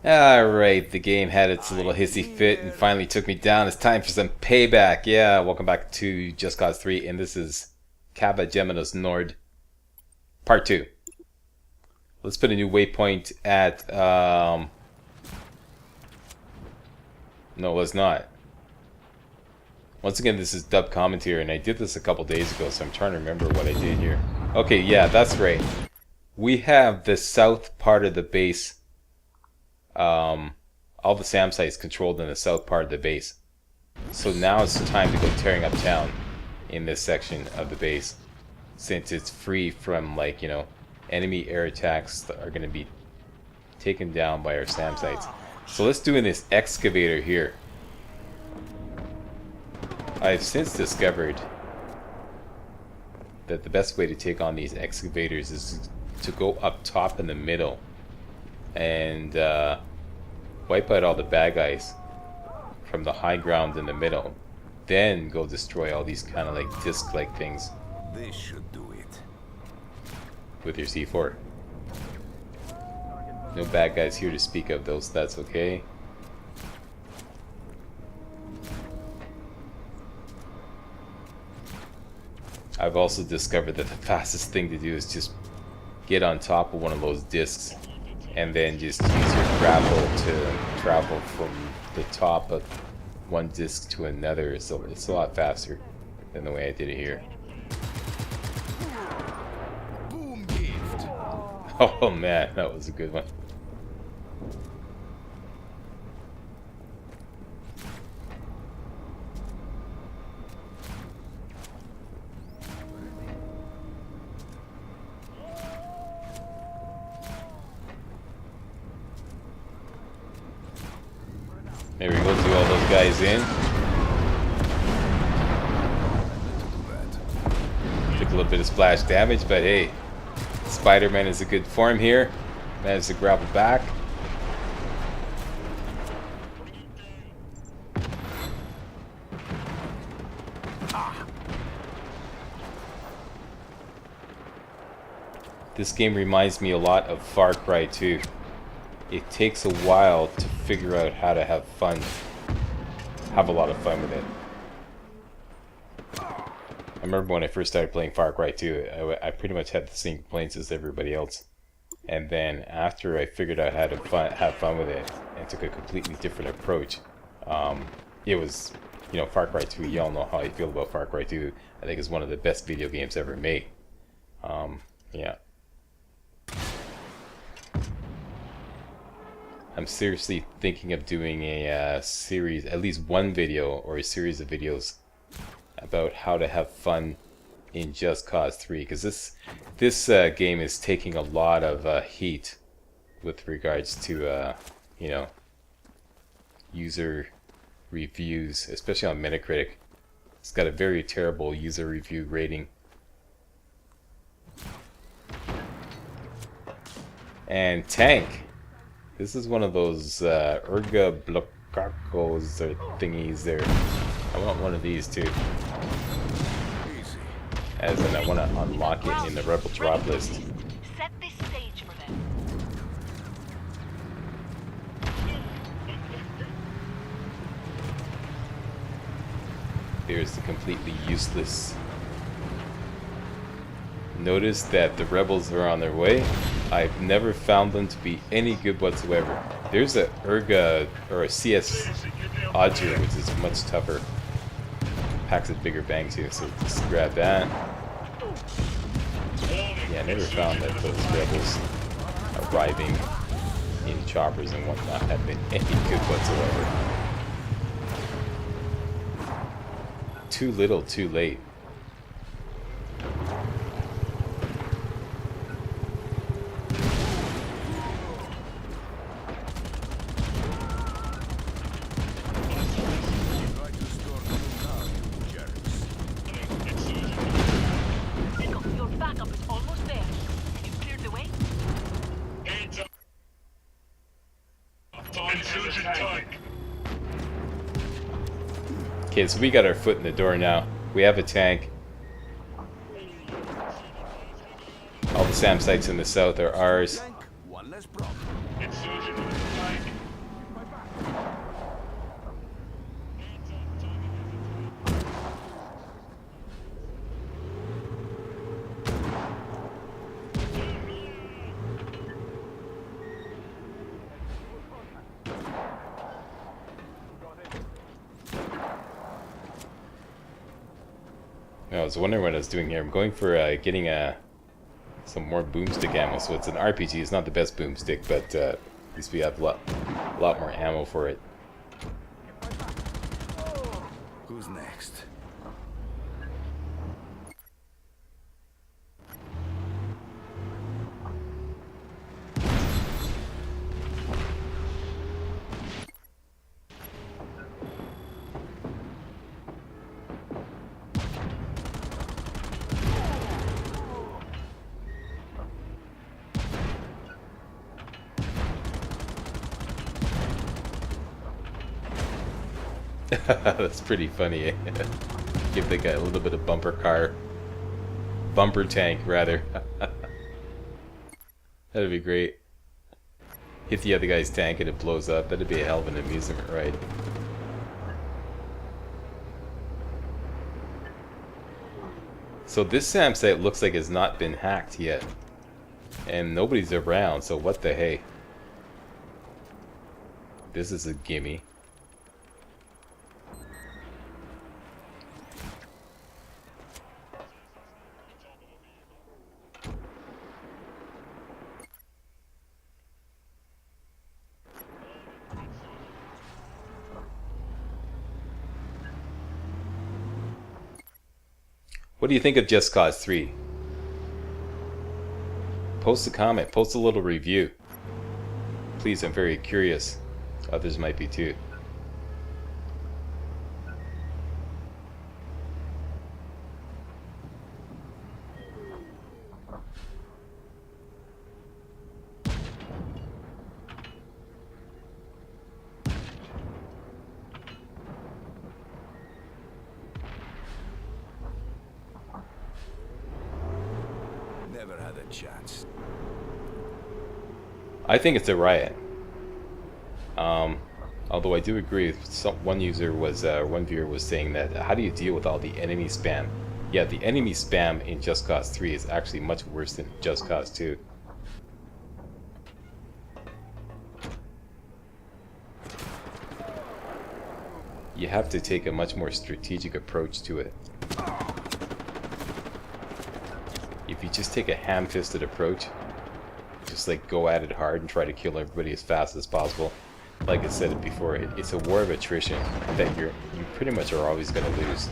Alright, the game had its little hissy fit and finally took me down. It's time for some payback. Yeah, welcome back to Just Cause 3, and this is Cava Geminos Nord, Part 2. Let's put a new waypoint at, no, let's not. Once again, this is dub commentary, and I did this a couple days ago, so I'm trying to remember what I did here. Okay, yeah, that's right. We have the south part of the base. All the SAM sites controlled in the south part of the base. So now it's time to go tearing up town in this section of the base, since it's free from, like, you know, enemy air attacks that are going to be taken down by our SAM sites. So let's do this excavator here. I've since discovered that the best way to take on these excavators is to go up top in the middle and wipe out all the bad guys from the high ground in the middle, then go destroy all these kind of like disc-like things. This should do it. With your C4. No bad guys here to speak of, though, so that's okay. I've also discovered that the fastest thing to do is just get on top of one of those discs and then just use your grapple to travel from the top of one disc to another. So it's a lot faster than the way I did it here. Boom gift. Oh man, that was a good one. There we go, do all those guys in. Took a little bit of splash damage, but hey, Spider-Man is a good form here. Managed to grapple back. This game reminds me a lot of Far Cry 2. It takes a while to figure out how to have fun. Have a lot of fun with it. I remember when I first started playing Far Cry 2, I pretty much had the same complaints as everybody else. And then after I figured out how to have fun with it and took a completely different approach, it was, you know, Far Cry 2, y'all know how I feel about Far Cry 2. I think it's one of the best video games ever made. Yeah. I'm seriously thinking of doing a series, at least one video or a series of videos about how to have fun in Just Cause 3, because this game is taking a lot of heat with regards to you know, user reviews, especially on Metacritic. It's got a very terrible user review rating. And Tank. This is one of those Erga Blokakos or thingies there. I want one of these too. As in, I want to unlock it in the Rebel drop list. Set this stage for them. Here's the completely useless. Notice that the rebels are on their way. I've never found them to be any good whatsoever. There's a Erga or a CS Odger, which is much tougher. Packs a bigger bang too, so just grab that. Yeah, I never found that those rebels arriving in choppers and whatnot have been any good whatsoever. Too little, too late. Your backup is almost there. Have you cleared the way? Okay, so we got our foot in the door now. We have a tank. All the SAM sites in the south are ours. One less problem. Insurgent on the flank. I was wondering what I was doing here. I'm going for getting some more boomstick ammo. So it's an RPG. It's not the best boomstick, but at least we have a lot more ammo for it. Who's next? That's pretty funny. Eh? Give the guy a little bit of bumper tank rather. That'd be great. Hit the other guy's tank and it blows up. That'd be a hell of an amusement ride. So this SAM site looks like it's not been hacked yet. And nobody's around, so what the hey. This is a gimme. What do you think of Just Cause 3? Post a comment, post a little review. Please, I'm very curious. Others might be too. Never had a chance. I think it's a riot. Although I do agree with one user was, one viewer was saying that how do you deal with all the enemy spam? Yeah, the enemy spam in Just Cause 3 is actually much worse than Just Cause 2. You have to take a much more strategic approach to it. If you just take a ham-fisted approach, just like go at it hard and try to kill everybody as fast as possible, like I said it before, it's a war of attrition that you pretty much are always going to lose.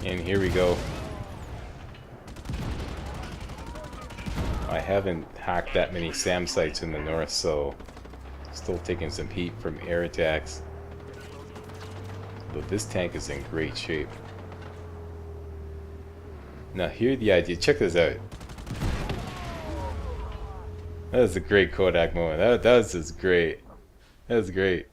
And here we go. I haven't hacked that many SAM sites in the north, so still taking some heat from air attacks. But this tank is in great shape. Now here's the idea. Check this out. That was a great Kodak moment. That was just great. That was great.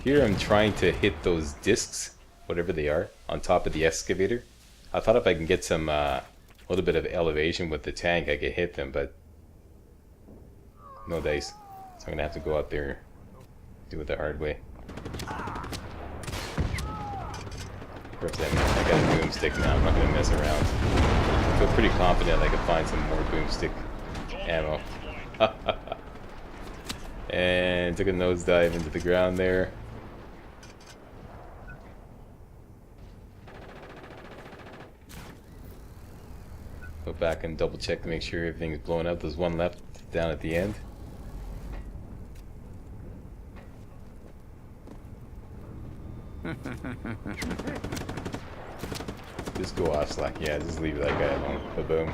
Here I'm trying to hit those discs, whatever they are, on top of the excavator. I thought if I can get some little bit of elevation with the tank, I could hit them, but no dice. So I'm gonna have to go out there, do it the hard way. Of course, I got a boomstick now. I'm not gonna mess around. I feel pretty confident I can find some more boomstick ammo. And took a nosedive into the ground there. Go back and double check to make sure everything's blowing up. There's one left down at the end. Just go off slack. Yeah, just leave that guy alone. Ba-boom.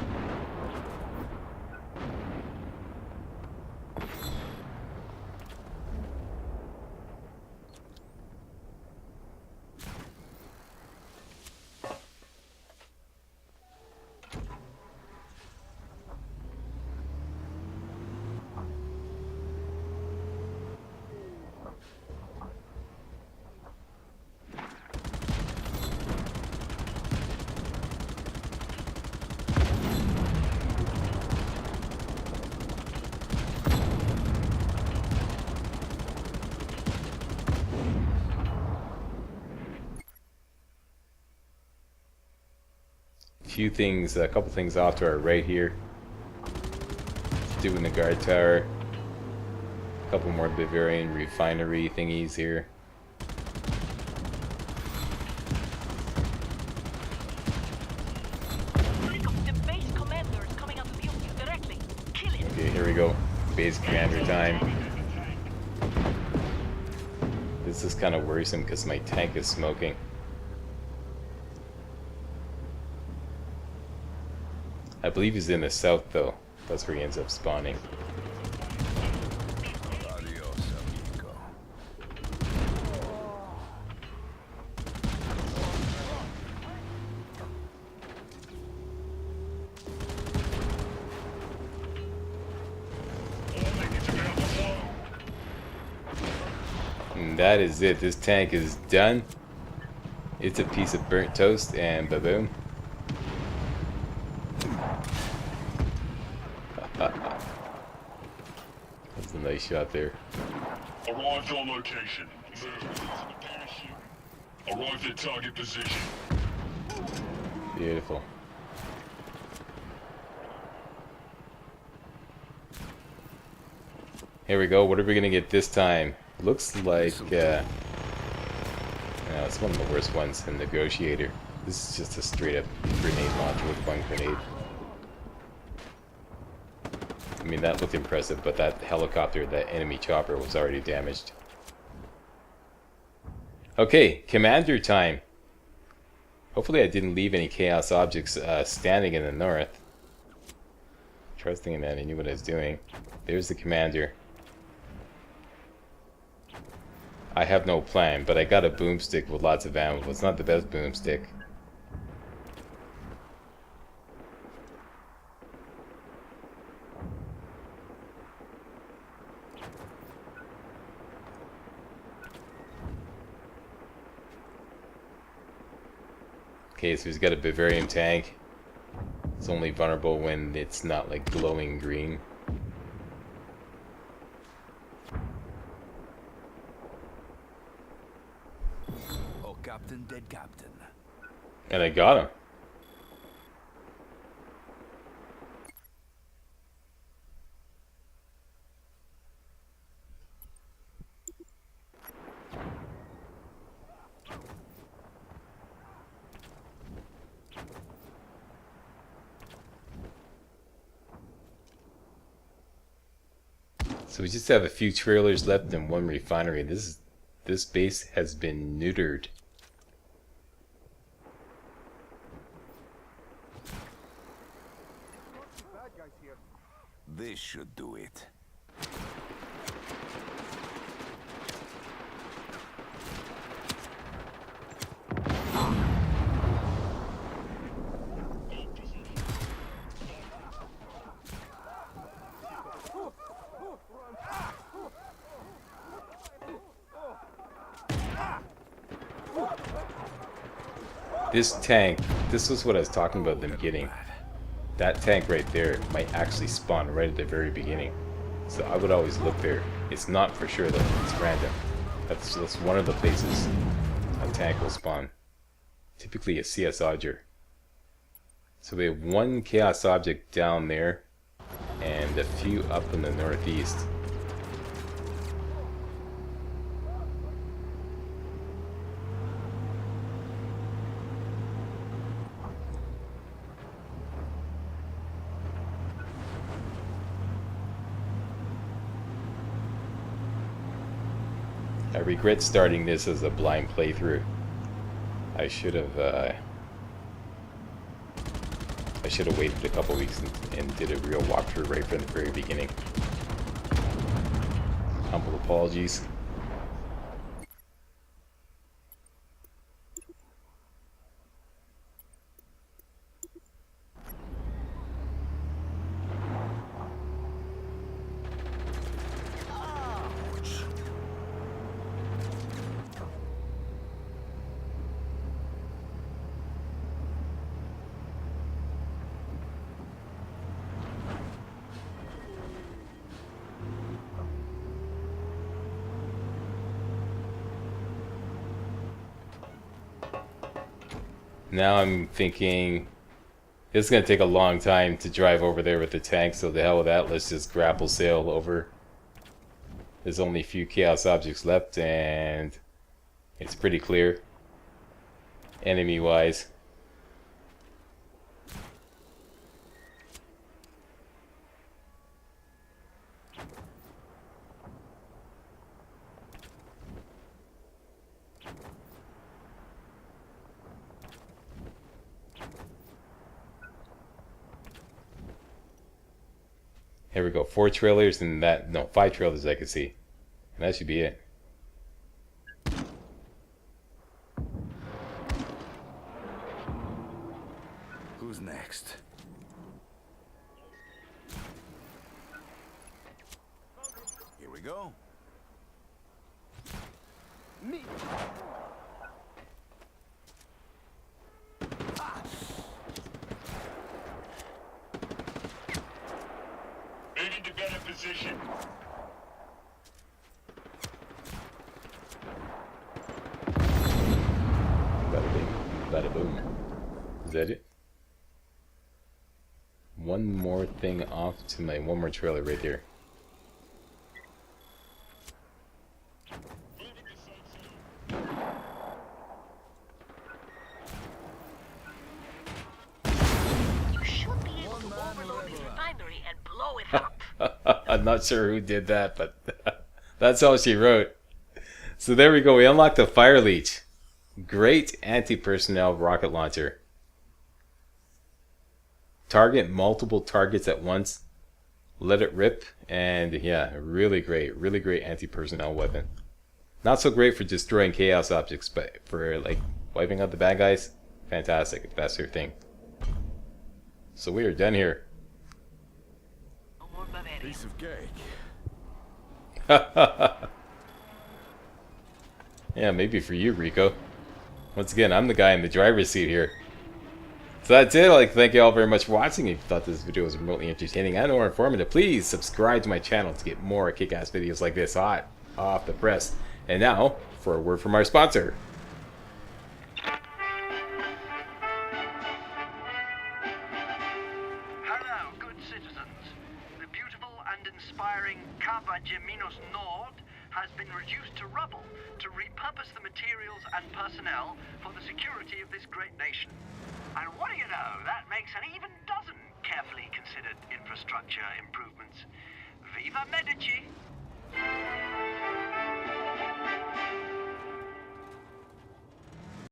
A couple things off to our right here. Doing the guard tower. A couple more Bavarian refinery thingies here. The base commander is coming out to view you directly. Kill it. Okay, here we go. Base commander time. This is kind of worrisome because my tank is smoking. I believe he's in the south though. That's where he ends up spawning. Adios, amigo. And that is it. This tank is done. It's a piece of burnt toast and ba-boom. That's a nice shot there. Arrived on location. Arrived at target position. Beautiful. Here we go. What are we gonna get this time? Looks like no, it's one of the worst ones, the Negotiator. This is just a straight up grenade launcher with one grenade. I mean, that looked impressive, but that helicopter, that enemy chopper, was already damaged. Okay, commander time. Hopefully I didn't leave any chaos objects standing in the north. Trusting that I knew what I was doing. There's the commander. I have no plan, but I got a boomstick with lots of ammo. It's not the best boomstick. Okay, so he's got a Bavarian tank. It's only vulnerable when it's not like glowing green. Oh, Captain, dead Captain. And I got him. So we just have a few trailers left and one refinery. This base has been neutered. This should do it. This tank, this was what I was talking about at the beginning. That tank right there might actually spawn right at the very beginning. So I would always look there. It's not for sure though, it's random. That's one of the places a tank will spawn. Typically a CS Odger. So we have one chaos object down there and a few up in the northeast. I regret starting this as a blind playthrough. I should have waited a couple weeks and did a real walkthrough right from the very beginning. Humble apologies. Now I'm thinking it's going to take a long time to drive over there with the tank, so the hell with that, let's just grapple sail over. There's only a few chaos objects left and it's pretty clear enemy wise. Here we go, 4 trailers and that, no, 5 trailers I can see. And that should be it. Who's next? Here we go. Me. Moving to better position. Bada bing, bada boom. Is that it? One more thing off to my one more trailer right here. You should be able to overload this refinery and blow it up. I'm not sure who did that, but that's all she wrote. So there we go. We unlocked the Fire Leech. Great anti-personnel rocket launcher. Target multiple targets at once. Let it rip. And yeah, really great anti-personnel weapon. Not so great for destroying chaos objects, but for like wiping out the bad guys, fantastic if that's your thing. So we are done here. No more Bavaria. Piece of cake. Yeah, maybe for you, Rico. Once again, I'm the guy in the driver's seat here. So that's it. I'd like to thank you all very much for watching. If you thought this video was remotely entertaining and or informative, please subscribe to my channel to get more kick-ass videos like this hot off the press. And now, for a word from our sponsor. Hello, good citizens. The beautiful and inspiring Cava Geminos Nord has been reduced to rubble to repurpose the materials and personnel for the security of this great nation. And what do you know, that makes an even dozen carefully considered infrastructure improvements. Viva Medici!